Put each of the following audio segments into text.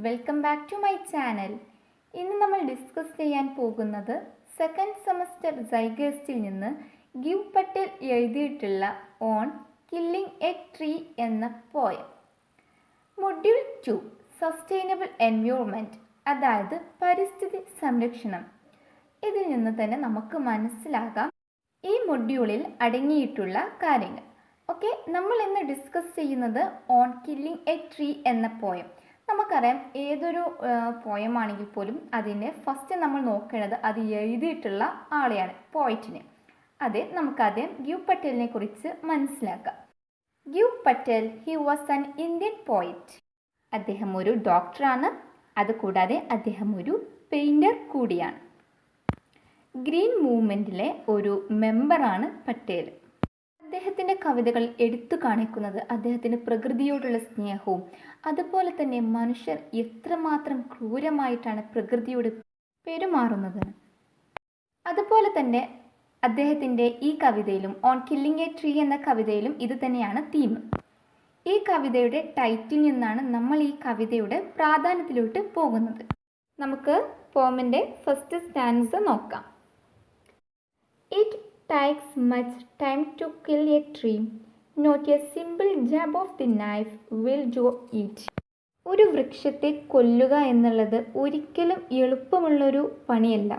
Welcome back to my channel. ഇന്ന് നമ്മൾ discuss ചെയ്യാൻ പോകുന്നത് സെക്കൻഡ് സെമസ്റ്റർ സൈഗേസ്റ്റിൽ നിന്ന് ഗിവ് പട്ടേൽ എഴുതിയിട്ടുള്ള ഓൺ കില്ലിംഗ് എ ട്രീ എന്ന പോയം. മൊഡ്യൂൾ 2 സസ്റ്റൈനബിൾ എൻവയോൺമെൻറ്റ്, അതായത് പരിസ്ഥിതി സംരക്ഷണം. ഇതിൽ നിന്ന് തന്നെ നമുക്ക് മനസ്സിലാകാം ഈ മൊഡ്യൂളിൽ അടങ്ങിയിട്ടുള്ള കാര്യങ്ങൾ. ഓക്കെ, നമ്മൾ ഇന്ന് ഡിസ്കസ് ചെയ്യുന്നത് ഓൺ കില്ലിംഗ് എ ട്രീ എന്ന പോയം. നമുക്കറിയാം, ഏതൊരു പോയമാണെങ്കിൽ പോലും അതിനെ ഫസ്റ്റ് നമ്മൾ നോക്കേണ്ടത് അത് എഴുതിയിട്ടുള്ള ആളെയാണ്, പോയിറ്റിനെ. അത് നമുക്കാദ്യം ഗിവ് പട്ടേലിനെ കുറിച്ച് മനസ്സിലാക്കാം. Gieve Patel, he was an Indian poet. അദ്ദേഹം ഒരു ഡോക്ടറാണ്. അതുകൂടാതെ അദ്ദേഹം ഒരു പെയിൻറ്റർ കൂടിയാണ്. ഗ്രീൻ മൂവ്മെൻറ്റിലെ ഒരു മെമ്പറാണ് പട്ടേൽ. അദ്ദേഹത്തിൻ്റെ കവിതകൾ എടുത്തു കാണിക്കുന്നത് അദ്ദേഹത്തിന് പ്രകൃതിയോടുള്ള സ്നേഹവും അതുപോലെ തന്നെ മനുഷ്യർ എത്രമാത്രം ക്രൂരമായിട്ടാണ് പ്രകൃതിയോട് പെരുമാറുന്നത്. അതുപോലെ തന്നെ അദ്ദേഹത്തിൻ്റെ ഈ കവിതയിലും ഓൺ കില്ലിംഗ് എ ട്രീ എന്ന കവിതയിലും ഇത് തന്നെയാണ് തീം. ഈ കവിതയുടെ ടൈറ്റിൽ നിന്നാണ് നമ്മൾ ഈ കവിതയുടെ പ്രാധാന്യത്തിലോട്ട് പോകുന്നത്. നമുക്ക് പോമിൻ്റെ ഫസ്റ്റ് സ്റ്റാൻസ നോക്കാം. It takes much time to kill a tree. Not a simple jab of the knife will do it. ഒരു വൃക്ഷത്തെ കൊല്ലുക എന്നുള്ളത് ഒരിക്കലും എളുപ്പമുള്ളൊരു പണിയല്ല.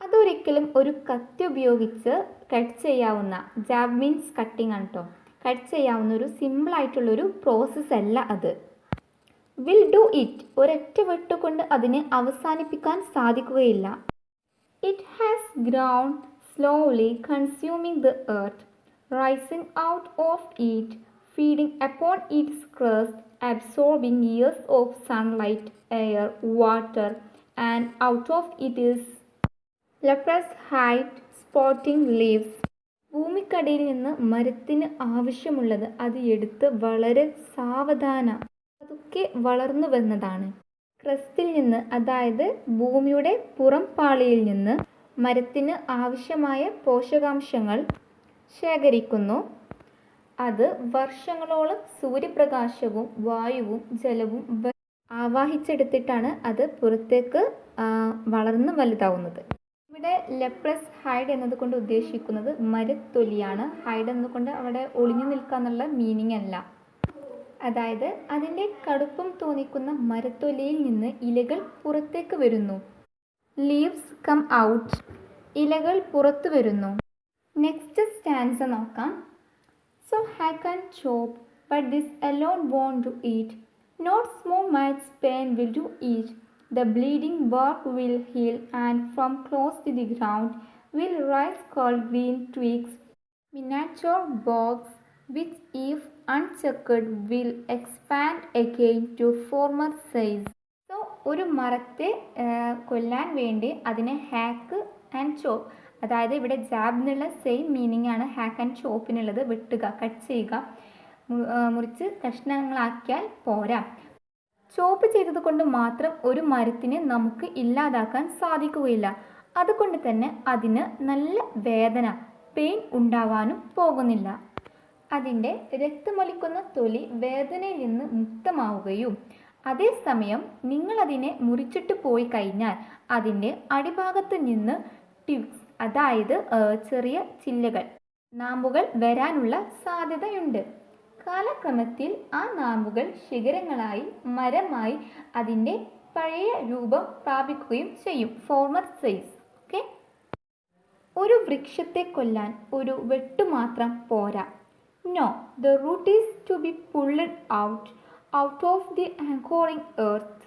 അതൊരിക്കലും ഒരു കത്തി ഉപയോഗിച്ച് കട്ട് ചെയ്യാവുന്ന, ജാബ് മീൻസ് കട്ടിങ് ആണ് കേട്ടോ, കട്ട് ചെയ്യാവുന്ന ഒരു സിമ്പിളായിട്ടുള്ളൊരു പ്രോസസ്സ് അല്ല അത്. വിൽ ഡു ഇറ്റ്, ഒരൊറ്റ വെട്ടുകൊണ്ട് അതിനെ അവസാനിപ്പിക്കാൻ സാധിക്കുകയില്ല. It has ground slowly consuming the earth, rising out of it, feeding upon its crust, absorbing years of sunlight, air, water, and out of it is leprous height, spotting leaves. ഭൂമിക്കടിയിൽ നിന്ന് മരത്തിന് ആവശ്യമുള്ളത് അത് എടുത്ത് വളരെ സാവധാനം അതൊക്കെ വളർന്നു വന്നതാണ്. ക്രസ്റ്റിൽ നിന്ന്, അതായത് ഭൂമിയുടെ പുറം പാളിയിൽ നിന്ന് മരത്തിന് ആവശ്യമായ പോഷകാംശങ്ങൾ ശേഖരിക്കുന്നു. അത് വർഷങ്ങളോളം സൂര്യപ്രകാശവും വായുവും ജലവും ആവാഹിച്ചെടുത്തിട്ടാണ് അത് പുറത്തേക്ക് വളർന്ന് വലുതാവുന്നത്. ഇവിടെ ലെപ്രസ് ഹൈഡ് എന്നതുകൊണ്ട് ഉദ്ദേശിക്കുന്നത് മരത്തൊലിയാണ്. ഹൈഡ് എന്നതുകൊണ്ട് അവിടെ ഒളിഞ്ഞു നിൽക്കാന്നുള്ള മീനിങ് അല്ല. അതായത് അതിൻ്റെ കടുപ്പം തോന്നിക്കുന്ന മരത്തൊലിയിൽ നിന്ന് ഇലകൾ പുറത്തേക്ക് വരുന്നു. ലീവ്സ് കം ഔട്ട്, ഇലകൾ പുറത്തു വരുന്നു. നെക്സ്റ്റ് സ്റ്റാൻസ നോക്കാം. So I can chop but this alone won't do it. Not small mites pain will do it. The bleeding bark will heal and from close to the ground will rise curled green twigs, miniature boughs which if unchecked will expand again to former size. ഒരു മരത്തെ കൊല്ലാൻ വേണ്ടി അതിനെ hack and ചോപ്പ്, അതായത് ഇവിടെ jab എന്നുള്ള same meaning ആണ് hack and ചോപ്പിനുള്ളത്. വെട്ടുക, cut ചെയ്യുക, മുറിച്ച് കഷ്ണങ്ങളാക്കിയാൽ പോരാ. ചോപ്പ് ചെയ്തത് കൊണ്ട് മാത്രം ഒരു മരത്തിനെ നമുക്ക് ഇല്ലാതാക്കാൻ സാധിക്കുകയില്ല. അതുകൊണ്ട് തന്നെ അതിന് നല്ല വേദന, പെയിൻ ഉണ്ടാവാനും പോകുന്നില്ല. അതിൻ്റെ രക്തമൊലിക്കുന്ന തൊലി വേദനയിൽ നിന്ന് മുക്തമാവുകയും അതേസമയം നിങ്ങളതിനെ മുറിച്ചിട്ട് പോയി കഴിഞ്ഞാൽ അതിൻ്റെ അടിഭാഗത്ത് നിന്ന് ട്വിഗ്സ്, അതായത് ചെറിയ ചില്ലകൾ, നാമ്പുകൾ വരാനുള്ള സാധ്യതയുണ്ട്. കാലക്രമത്തിൽ ആ നാമ്പുകൾ ശിഖരങ്ങളായി മരമായി അതിൻ്റെ പഴയ രൂപം പ്രാപിക്കുകയും ചെയ്യും, ഫോർമർ സൈസ്. ഓക്കെ, ഒരു വൃക്ഷത്തെ കൊല്ലാൻ ഒരു വെട്ടു മാത്രം പോരാ. No, the root is to be pulled out of the anchoring earth.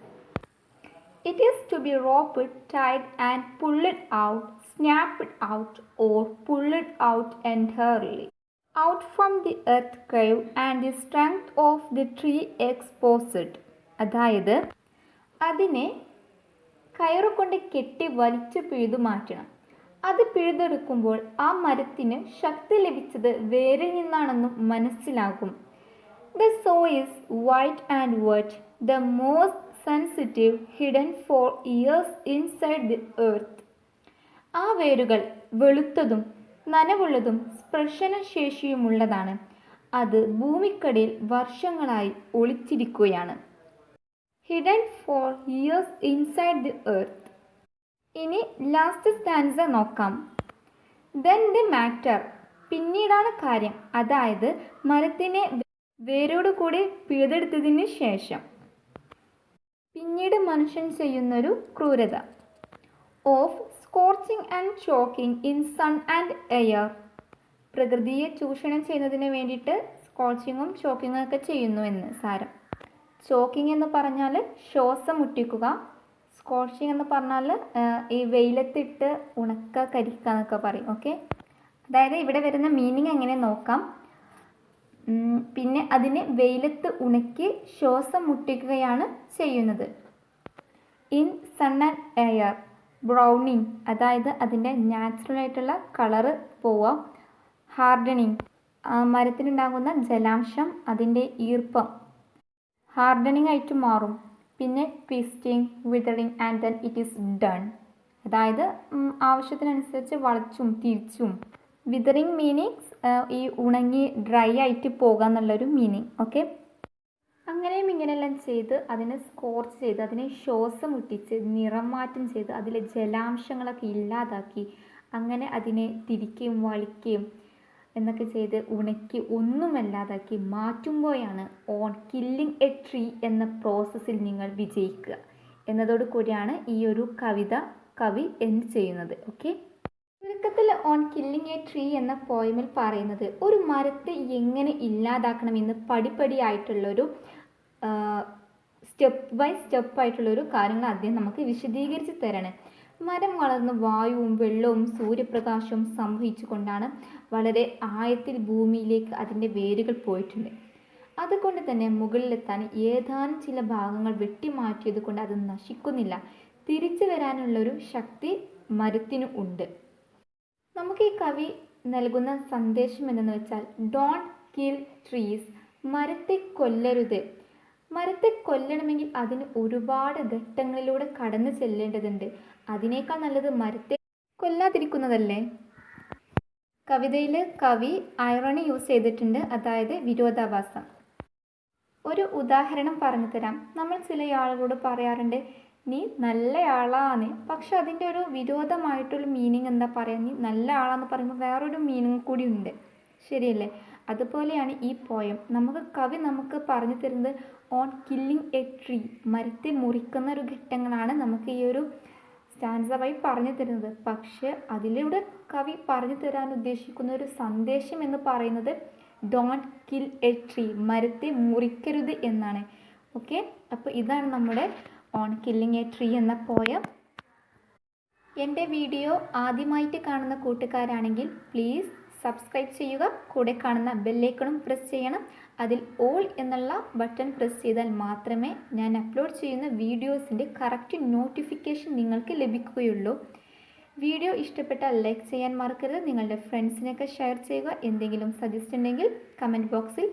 It is to be roped, tied and pulled out, snapped out or pulled out entirely, out from the earth cave and the strength of the tree exposed. അതായത് അതിനെ കയറുകൊണ്ട് കെട്ടി വലിച്ചു പിഴുതു മാറ്റണം. അത് പിഴുതെടുക്കുമ്പോൾ ആ മരത്തിന് ശക്തി ലഭിച്ചത് വേരിൽ നിന്നാണെന്നും മനസ്സിലാകും. The soil is white and wet, the most sensitive, hidden for years inside the earth. ആ വേരുകൾ വെളുത്തതും നനവുള്ളതും സ്പർശനശേഷിയുമുള്ളതാണ്. അത് ഭൂമിക്കടിയിൽ വർഷങ്ങളായി ഒളിച്ചിരിക്കുകയാണ്. hidden for years inside the earth. ഇനി ലാസ്റ്റ് സ്റ്റാൻസ നോക്കാം. Then the matter, പിന്നീടാണ് കാര്യം, അതായത് മരത്തിനെ വേരോടുകൂടി പിഴുതെടുത്തതിന് ശേഷം പിന്നീട് മനുഷ്യൻ ചെയ്യുന്നൊരു ക്രൂരത. Of scorching and choking in sun and air, പ്രകൃതിയെ ചൂഷണം ചെയ്യുന്നതിന് വേണ്ടിയിട്ട് സ്കോർച്ചിങ്ങും ചോക്കിങ്ങും ഒക്കെ ചെയ്യുന്നു എന്ന് സാരം. ചോക്കിങ് എന്ന് പറഞ്ഞാൽ ശ്വാസം മുട്ടിക്കുക, സ്കോർച്ചിങ് എന്ന് പറഞ്ഞാൽ ഈ വെയിലത്തിട്ട് ഉണക്ക കരിക്കുക എന്നൊക്കെ പറയും. ഓക്കെ, അതായത് ഇവിടെ വരുന്ന മീനിങ് എങ്ങനെ നോക്കാം. പിന്നെ അതിനെ വെയിലത്ത് ഉണക്കി ശ്വാസം മുട്ടിക്കുകയാണ് ചെയ്യുന്നത്. In sun and air, browning, അതായത് അതിൻ്റെ നാച്ചുറൽ ആയിട്ടുള്ള കളറ് പോവുക. ഹാർഡനിങ്, മരത്തിനുണ്ടാകുന്ന ജലാംശം, അതിൻ്റെ ഈർപ്പം ഹാർഡനിങ് ആയിട്ട് മാറും. പിന്നെ twisting, withering and then it is done, അതായത് ആവശ്യത്തിനനുസരിച്ച് വളച്ചും തിരിച്ചും. വിതറിങ് മീനിങ്സ് ഈ ഉണങ്ങി ഡ്രൈ ആയിട്ട് പോകുക എന്നുള്ളൊരു മീനിങ്. ഓക്കെ, അങ്ങനെയും ഇങ്ങനെയെല്ലാം ചെയ്ത് അതിനെ സ്കോർച്ച് ചെയ്ത് അതിനെ ശ്വാസം മുട്ടിച്ച് നിറം മാറ്റം ചെയ്ത് അതിലെ ജലാംശങ്ങളൊക്കെ ഇല്ലാതാക്കി അങ്ങനെ അതിനെ തിരിക്കുകയും വളിക്കുകയും എന്നൊക്കെ ചെയ്ത് ഉണക്കി ഒന്നുമല്ലാതാക്കി മാറ്റുമ്പോഴാണ് ഓൺ കില്ലിങ് എ ട്രീ എന്ന പ്രോസസ്സിൽ നിങ്ങൾ വിജയിക്കുക എന്നതോടു കൂടിയാണ് ഈ ഒരു കവി എന്ത് ചെയ്യുന്നത്. ഓക്കെ, ചുരുക്കത്തിൽ ഓൺ കില്ലിങ് എ ട്രീ എന്ന പോയമിൽ പറയുന്നത് ഒരു മരത്തെ എങ്ങനെ ഇല്ലാതാക്കണമെന്ന് പടിപടിയായിട്ടുള്ളൊരു സ്റ്റെപ്പ് ബൈ സ്റ്റെപ്പ് ആയിട്ടുള്ളൊരു കാര്യങ്ങൾ ആദ്യം നമുക്ക് വിശദീകരിച്ച് തരണം. മരം വളർന്ന് വായുവും വെള്ളവും സൂര്യപ്രകാശവും സംവഹിച്ചു കൊണ്ടാണ് വളരെ ആഴത്തിൽ ഭൂമിയിലേക്ക് അതിൻ്റെ വേരുകൾ പോയിട്ടുണ്ട്. അതുകൊണ്ട് തന്നെ മുകളിലെത്താൻ ഏതാനും ചില ഭാഗങ്ങൾ വെട്ടിമാറ്റിയത് കൊണ്ട് അത് നശിക്കുന്നില്ല. തിരിച്ചു വരാനുള്ളൊരു ശക്തി മരത്തിനു ഉണ്ട്. നമുക്ക് ഈ കവി നൽകുന്ന സന്ദേശം എന്തെന്ന് വെച്ചാൽ ഡോണ്ട് കിൽ ട്രീസ്, മരത്തെ കൊല്ലരുത്. മരത്തെ കൊല്ലണമെങ്കിൽ അതിന് ഒരുപാട് ഘട്ടങ്ങളിലൂടെ കടന്നു ചെല്ലേണ്ടതുണ്ട്. അതിനേക്കാൾ നല്ലത് മരത്തെ കൊല്ലാതിരിക്കുന്നതല്ലേ. കവിതയിൽ കവി ഐറണി യൂസ് ചെയ്തിട്ടുണ്ട്, അതായത് വിരോധാഭാസം. ഒരു ഉദാഹരണം പറഞ്ഞു തരാം. നമ്മൾ ചില ആളുകളോട് പറയാറുണ്ട് നീ നല്ല ആളാണ്, പക്ഷെ അതിൻ്റെ ഒരു വിരോധമായിട്ടുള്ള മീനിങ് എന്താ പറയുക, നീ നല്ല ആളാന്ന് പറയുമ്പോൾ വേറൊരു മീനിങ് കൂടി ഉണ്ട്, ശരിയല്ലേ? അതുപോലെയാണ് ഈ പോയം. കവി നമുക്ക് പറഞ്ഞു തരുന്നത് ഓൺ കില്ലിങ് എ ട്രീ, മരത്തെ മുറിക്കുന്ന ഒരു ഘട്ടങ്ങളാണ് നമുക്ക് ഈ ഒരു സ്റ്റാൻസ വഴി പറഞ്ഞു തരുന്നത്. പക്ഷെ അതിലൂടെ കവി പറഞ്ഞു തരാൻ ഉദ്ദേശിക്കുന്ന ഒരു സന്ദേശം എന്ന് പറയുന്നത് ഡോണ്ട് കിൽ എ ട്രീ, മരത്തെ മുറിക്കരുത് എന്നാണ്. ഓക്കെ, അപ്പോൾ ഇതാണ് നമ്മുടെ ഓൺ കില്ലിങ് എ ട്രീ എന്ന പോയം. എൻ്റെ വീഡിയോ ആദ്യമായിട്ട് കാണുന്ന കൂട്ടുകാരാണെങ്കിൽ പ്ലീസ് സബ്സ്ക്രൈബ് ചെയ്യുക. കൂടെ കാണുന്ന ബെല്ലൈക്കണും പ്രസ് ചെയ്യണം. അതിൽ ഓൾ എന്നുള്ള ബട്ടൺ പ്രസ് ചെയ്താൽ മാത്രമേ ഞാൻ അപ്ലോഡ് ചെയ്യുന്ന വീഡിയോസിൻ്റെ കറക്റ്റ് നോട്ടിഫിക്കേഷൻ നിങ്ങൾക്ക് ലഭിക്കുകയുള്ളൂ. വീഡിയോ ഇഷ്ടപ്പെട്ടാൽ ലൈക്ക് ചെയ്യാൻ മറക്കരുത്. നിങ്ങളുടെ ഫ്രണ്ട്സിനൊക്കെ ഷെയർ ചെയ്യുക. എന്തെങ്കിലും സജസ്റ്റ് ഉണ്ടെങ്കിൽ കമൻറ്റ് ബോക്സിൽ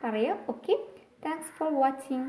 പറയുക. Okay, thanks for watching.